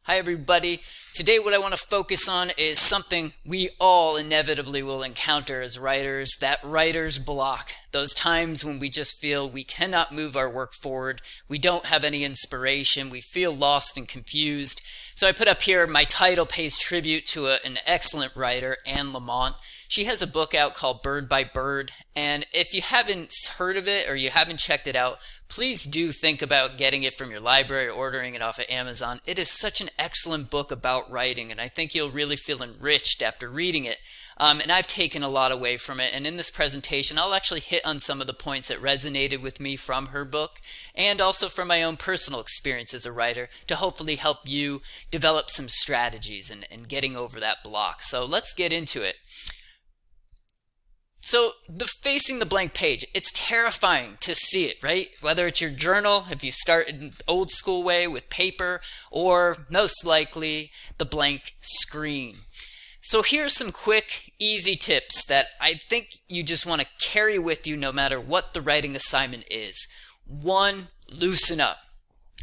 Hi everybody. Today what I want to focus on is something we all inevitably will encounter as writers, that writer's block. Those times when we just feel we cannot move our work forward, we don't have any inspiration, we feel lost and confused. So I put up here, my title pays tribute to an excellent writer, Anne Lamott. She has a book out called Bird by Bird, and if you haven't heard of it or you haven't checked it out, please do think about getting it from your library or ordering it off of Amazon. It is such an excellent book about writing, and I think you'll really feel enriched after reading it. And I've taken a lot away from it, and in this presentation I'll actually hit on some of the points that resonated with me from her book, and also from my own personal experience as a writer to hopefully help you develop some strategies and getting over that block. So let's get into it. So facing the blank page, it's terrifying to see it, right? Whether it's your journal, if you start in old school way with paper, or most likely the blank screen. So here's some quick, easy tips that I think you just want to carry with you no matter what the writing assignment is. 1, loosen up.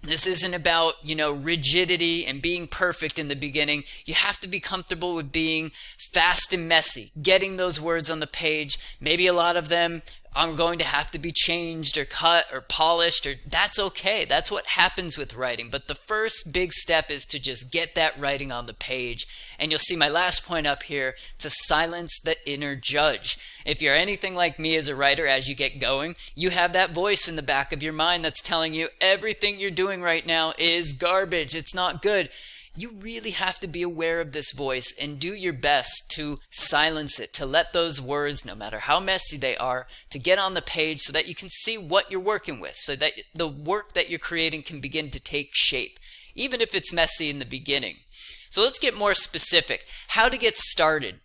This isn't about, rigidity and being perfect in the beginning. You have to be comfortable with being fast and messy, getting those words on the page. Maybe a lot of them are going to have to be changed or cut or polished, or that's okay. That's what happens with writing. But the first big step is to just get that writing on the page. And you'll see my last point up here, to silence the inner judge. If you're anything like me as a writer, as you get going, you have that voice in the back of your mind that's telling you everything you're doing right now is garbage. It's not good. You really have to be aware of this voice and do your best to silence it, to let those words, no matter how messy they are, to get on the page so that you can see what you're working with, so that the work that you're creating can begin to take shape, even if it's messy in the beginning. So let's get more specific. How to get started.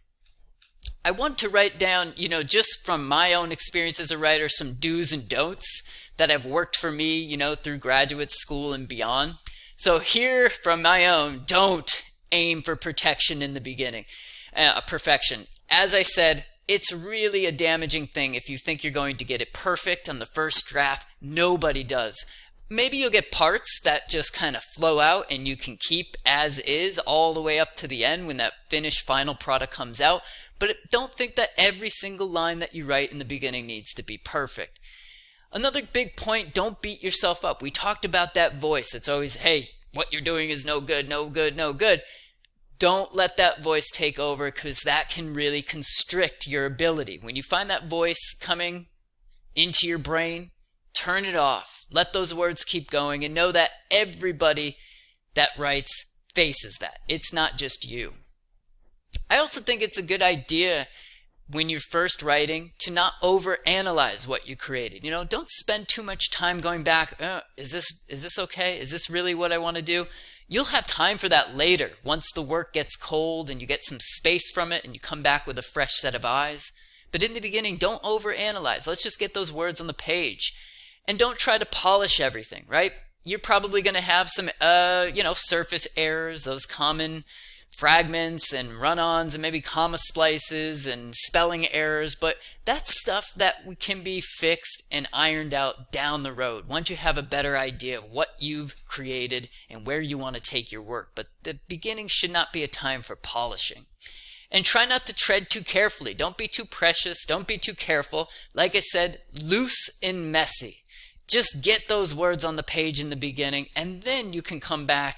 I want to write down, just from my own experience as a writer, some do's and don'ts that have worked for me, through graduate school and beyond. So here from my own, don't aim for perfection in the beginning. Perfection. As I said, it's really a damaging thing if you think you're going to get it perfect on the first draft. Nobody does. Maybe you'll get parts that just kind of flow out and you can keep as is all the way up to the end when that finished final product comes out. But don't think that every single line that you write in the beginning needs to be perfect. Another big point, don't beat yourself up. We talked about that voice. It's always, hey, what you're doing is no good, no good, no good. Don't let that voice take over, because that can really constrict your ability. When you find that voice coming into your brain, turn it off. Let those words keep going, and know that everybody that writes faces that. It's not just you. I also think it's a good idea when you're first writing to not overanalyze what you created. Don't spend too much time going back, is this okay? Is this really what I want to do? You'll have time for that later, once the work gets cold and you get some space from it and you come back with a fresh set of eyes. But in the beginning, don't overanalyze. Let's just get those words on the page. And don't try to polish everything, right? You're probably going to have some, surface errors, those common fragments and run-ons and maybe comma splices and spelling errors, but that's stuff that can be fixed and ironed out down the road once you have a better idea of what you've created and where you want to take your work. But the beginning should not be a time for polishing. And try not to tread too carefully. Don't be too precious. Don't be too careful. Like I said, loose and messy. Just get those words on the page in the beginning, and then you can come back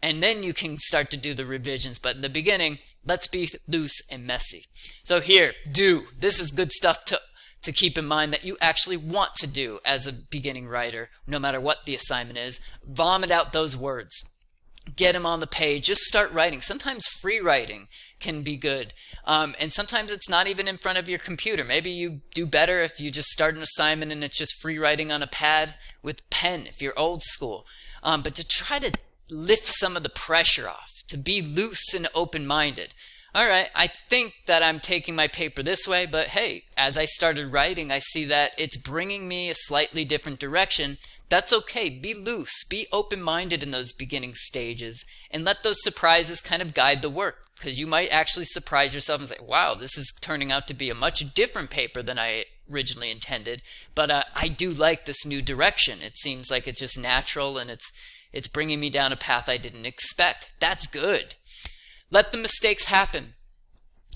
and then you can start to do the revisions. But in the beginning, let's be loose and messy. So here, this is good stuff to keep in mind that you actually want to do as a beginning writer, no matter what the assignment is. Vomit out those words. Get them on the page. Just start writing. Sometimes free writing can be good. And sometimes it's not even in front of your computer. Maybe you do better if you just start an assignment and it's just free writing on a pad with pen if you're old school. But to try to lift some of the pressure off, to be loose and open-minded. All right, I think that I'm taking my paper this way, but hey, as I started writing, I see that it's bringing me a slightly different direction. That's okay. Be loose, be open-minded in those beginning stages, and let those surprises kind of guide the work, because you might actually surprise yourself and say, wow, this is turning out to be a much different paper than I originally intended, but I do like this new direction. It seems like it's just natural and it's It's bringing me down a path I didn't expect. That's good. Let the mistakes happen.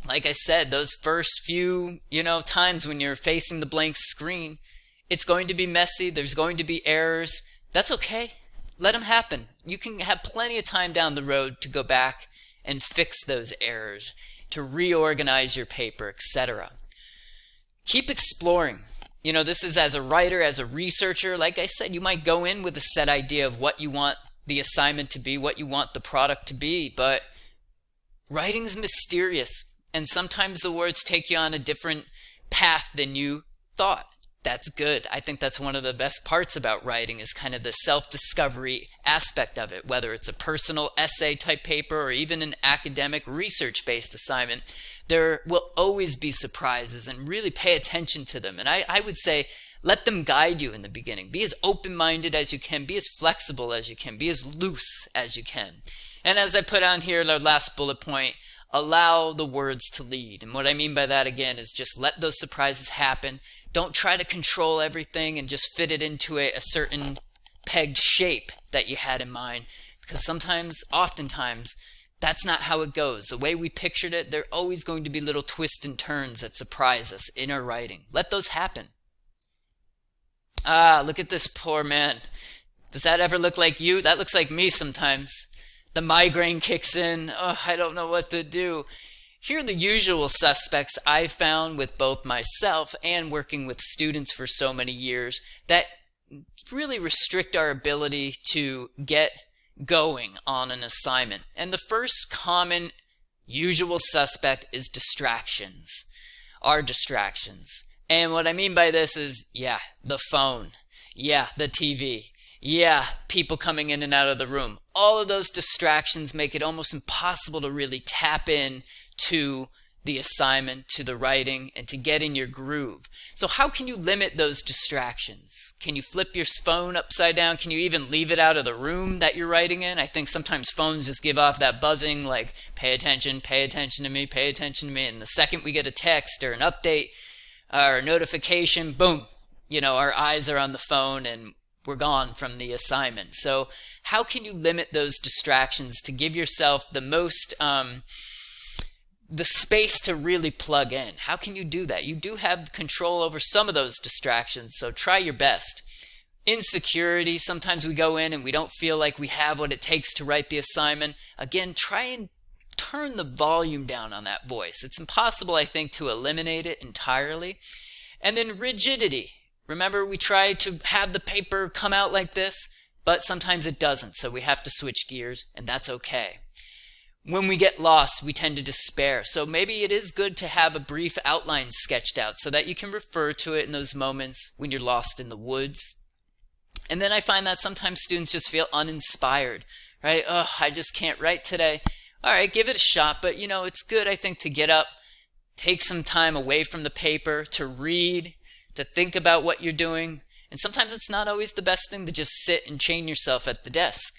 Like I said, those first few, times when you're facing the blank screen, it's going to be messy. There's going to be errors. That's okay. Let them happen. You can have plenty of time down the road to go back and fix those errors, to reorganize your paper, etc. Keep exploring. This is as a writer, as a researcher. Like I said, you might go in with a set idea of what you want the assignment to be, what you want the product to be, but writing's mysterious, and sometimes the words take you on a different path than you thought. That's good. I think that's one of the best parts about writing, is kind of the self-discovery aspect of it, whether it's a personal essay type paper or even an academic research-based assignment. There will always be surprises, and really pay attention to them. And I would say let them guide you in the beginning. Be as open-minded as you can, be as flexible as you can, be as loose as you can. And as I put on here, the last bullet point, allow the words to lead. And what I mean by that, again, is just let those surprises happen. Don't try to control everything and just fit it into a certain pegged shape that you had in mind, because oftentimes, that's not how it goes. The way we pictured it, there are always going to be little twists and turns that surprise us in our writing. Let those happen. Look at this poor man. Does that ever look like you? That looks like me sometimes. The migraine kicks in. I don't know what to do. Here are the usual suspects I've found with both myself and working with students for so many years that really restrict our ability to get going on an assignment. And the first common usual suspect is distractions. Our distractions. And what I mean by this is, the phone. The TV. People coming in and out of the room. All of those distractions make it almost impossible to really tap in to the assignment, to the writing, and to get in your groove. So how can you limit those distractions? Can you flip your phone upside down? Can you even leave it out of the room that you're writing in? I think sometimes phones just give off that buzzing, like, pay attention to me, pay attention to me. And the second we get a text or an update or a notification, boom, our eyes are on the phone and we're gone from the assignment. So how can you limit those distractions to give yourself the most the space to really plug in? How can you do that? You do have control over some of those distractions, so try your best. Insecurity, sometimes we go in and we don't feel like we have what it takes to write the assignment. Again, try and turn the volume down on that voice. It's impossible, I think, to eliminate it entirely. And then rigidity. Remember, we try to have the paper come out like this, but sometimes it doesn't, so we have to switch gears, and that's okay. When we get lost, we tend to despair. So maybe it is good to have a brief outline sketched out so that you can refer to it in those moments when you're lost in the woods. And then I find that sometimes students just feel uninspired, right? I just can't write today. All right, give it a shot, but it's good, I think, to get up, take some time away from the paper, to read, to think about what you're doing. And sometimes it's not always the best thing to just sit and chain yourself at the desk.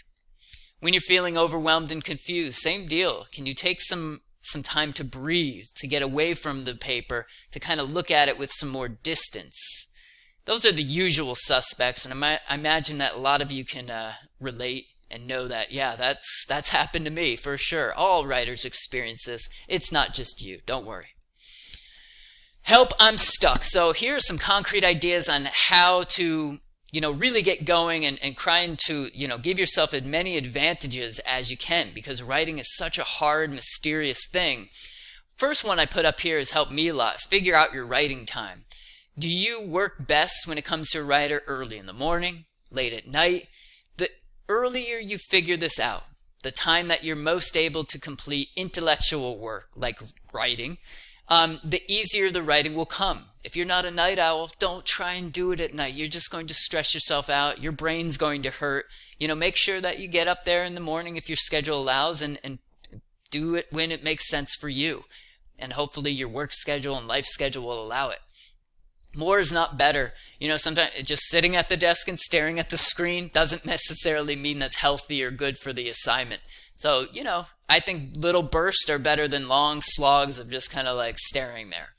When you're feeling overwhelmed and confused, same deal. Can you take some time to breathe, to get away from the paper, to kind of look at it with some more distance? Those are the usual suspects, and I imagine that a lot of you can relate and know that, that's happened to me for sure. All writers experience this. It's not just you. Don't worry. Help, I'm stuck. So here are some concrete ideas on how to really get going and trying to, give yourself as many advantages as you can, because writing is such a hard, mysterious thing. First one I put up here has helped me a lot. Figure out your writing time. Do you work best when it comes to a writer early in the morning, late at night? The earlier you figure this out, the time that you're most able to complete intellectual work, like writing, the easier the writing will come. If you're not a night owl, don't try and do it at night. You're just going to stress yourself out. Your brain's going to hurt. Make sure that you get up there in the morning if your schedule allows, and do it when it makes sense for you. And hopefully your work schedule and life schedule will allow it. More is not better. Sometimes just sitting at the desk and staring at the screen doesn't necessarily mean that's healthy or good for the assignment. So, I think little bursts are better than long slogs of just kind of like staring there.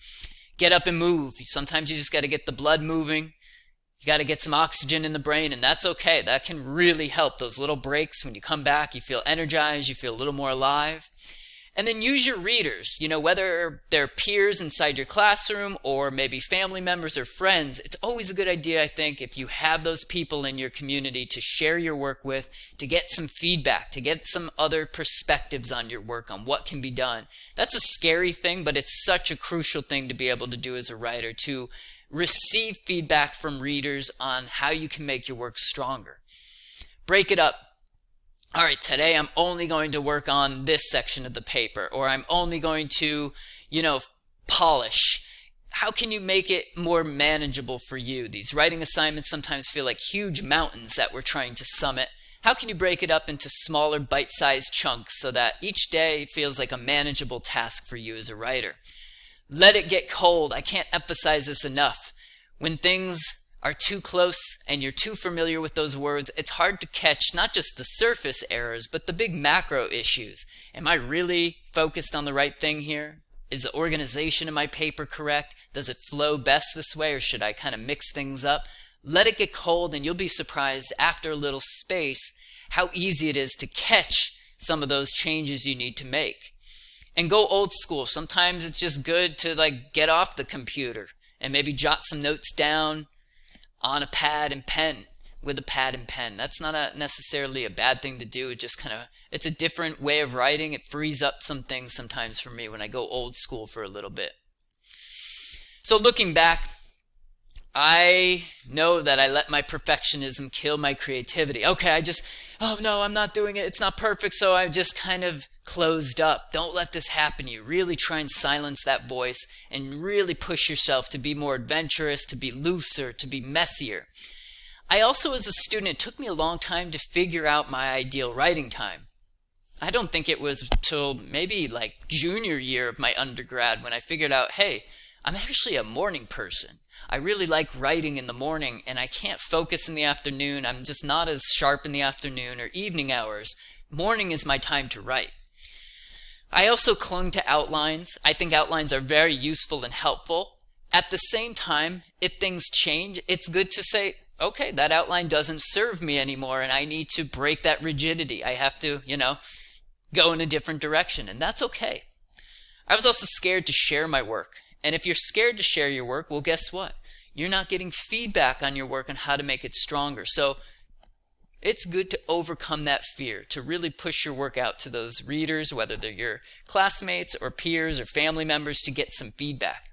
Get up and move. Sometimes you just got to get the blood moving. You got to get some oxygen in the brain, and that's okay. That can really help. Those little breaks, when you come back, you feel energized, you feel a little more alive. And then use your readers, whether they're peers inside your classroom or maybe family members or friends. It's always a good idea, I think, if you have those people in your community to share your work with, to get some feedback, to get some other perspectives on your work, on what can be done. That's a scary thing, but it's such a crucial thing to be able to do as a writer, to receive feedback from readers on how you can make your work stronger. Break it up. All right, today I'm only going to work on this section of the paper, or I'm only going to, polish. How can you make it more manageable for you? These writing assignments sometimes feel like huge mountains that we're trying to summit. How can you break it up into smaller bite-sized chunks so that each day feels like a manageable task for you as a writer? Let it get cold. I can't emphasize this enough. When things are too close and you're too familiar with those words, it's hard to catch not just the surface errors, but the big macro issues. Am I really focused on the right thing here? Is the organization in my paper correct? Does it flow best this way, or should I kind of mix things up? Let it get cold and you'll be surprised after a little space how easy it is to catch some of those changes you need to make. And go old school. Sometimes it's just good to get off the computer and maybe jot some notes down on a pad and pen, with a pad and pen. That's not necessarily a bad thing to do. It's a different way of writing. It frees up some things sometimes for me when I go old school for a little bit. So looking back, I know that I let my perfectionism kill my creativity. Okay, oh no, I'm not doing it. It's not perfect, so I just kind of closed up. Don't let this happen to you. Really try and silence that voice and really push yourself to be more adventurous, to be looser, to be messier. I also, as a student, it took me a long time to figure out my ideal writing time. I don't think it was till maybe junior year of my undergrad when I figured out, hey, I'm actually a morning person. I really like writing in the morning, and I can't focus in the afternoon. I'm just not as sharp in the afternoon or evening hours. Morning is my time to write. I also clung to outlines. I think outlines are very useful and helpful. At the same time, if things change, it's good to say, okay, that outline doesn't serve me anymore, and I need to break that rigidity. I have to, go in a different direction, and that's okay. I was also scared to share my work. And if you're scared to share your work, well, guess what? You're not getting feedback on your work and how to make it stronger. So it's good to overcome that fear, to really push your work out to those readers, whether they're your classmates or peers or family members, to get some feedback.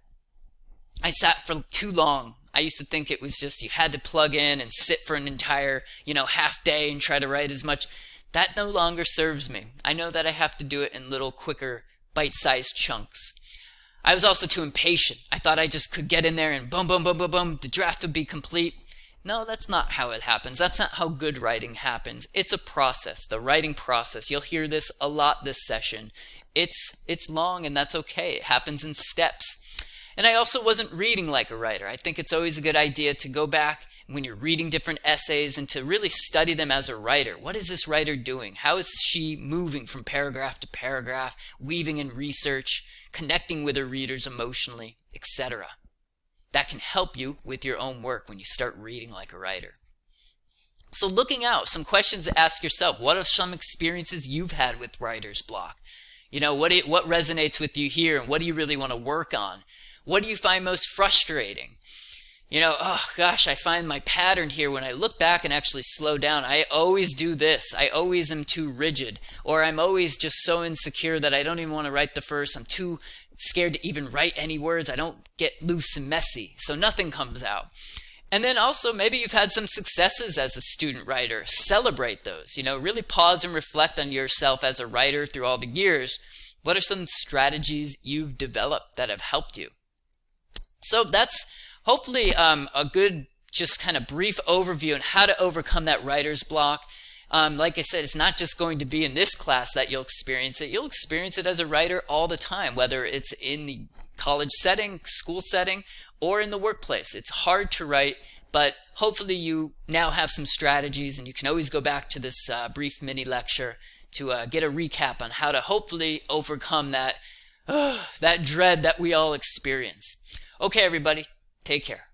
I sat for too long. I used to think it was just you had to plug in and sit for an entire, half day and try to write as much. That no longer serves me. I know that I have to do it in little quicker, bite-sized chunks. I was also too impatient. I thought I just could get in there and boom, boom, boom, boom, boom, the draft would be complete. No, that's not how it happens. That's not how good writing happens. It's a process, the writing process. You'll hear this a lot this session. It's long, and that's okay. It happens in steps. And I also wasn't reading like a writer. I think it's always a good idea to go back when you're reading different essays and to really study them as a writer. What is this writer doing? How is she moving from paragraph to paragraph, weaving in research, connecting with her readers emotionally, etc. That can help you with your own work when you start reading like a writer. So looking out, some questions to ask yourself. What are some experiences you've had with writer's block? What resonates with you here, and what do you really want to work on? What do you find most frustrating? Oh gosh, I find my pattern here when I look back and actually slow down. I always do this. I always am too rigid. Or I'm always just so insecure that I don't even want to write the verse. I'm too scared to even write any words. I don't get loose and messy, so nothing comes out. And then also, maybe you've had some successes as a student writer. Celebrate those. Really pause and reflect on yourself as a writer through all the years. What are some strategies you've developed that have helped you? So that's hopefully a good, just kind of brief overview on how to overcome that writer's block. Like I said, it's not just going to be in this class that you'll experience it. You'll experience it as a writer all the time, whether it's in the college setting, school setting, or in the workplace. It's hard to write, but hopefully you now have some strategies, and you can always go back to this brief mini lecture to get a recap on how to hopefully overcome that dread that we all experience. Okay, everybody, take care.